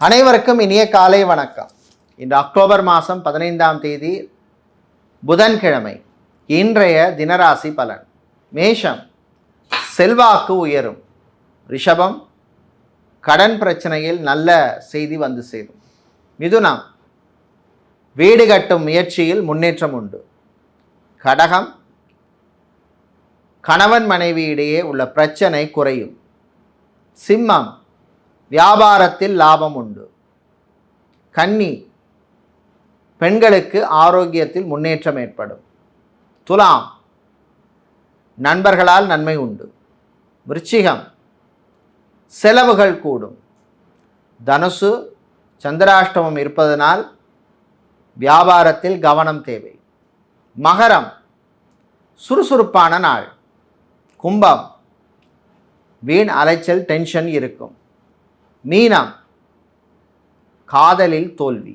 அனைவருக்கும் இனிய காலை வணக்கம். இன்று அக்டோபர் மாதம் 15ஆம் தேதி புதன்கிழமை. இன்றைய தினராசி பலன். மேஷம், செல்வாக்கு உயரும். ரிஷபம், கடன் பிரச்சனையில் நல்ல செய்தி வந்து சேரும். மிதுனம், வீடு கட்டும் முயற்சியில் முன்னேற்றம் உண்டு. கடகம், கணவன் மனைவி இடையே உள்ள பிரச்சனை குறையும். சிம்மம், வியாபாரத்தில் லாபம் உண்டு. கன்னி, பெண்களுக்கு ஆரோக்கியத்தில் முன்னேற்றம் ஏற்படும். துலாம், நண்பர்களால் நன்மை உண்டு. விருச்சிகம், செலவுகள் கூடும். தனுசு, சந்திராஷ்டமம் இருப்பதனால் வியாபாரத்தில் கவனம் தேவை. மகரம், சுறுசுறுப்பான நாள். கும்பம், வீண் அலைச்சல் டென்ஷன் இருக்கும். மீனம், காதலில் தோல்வி.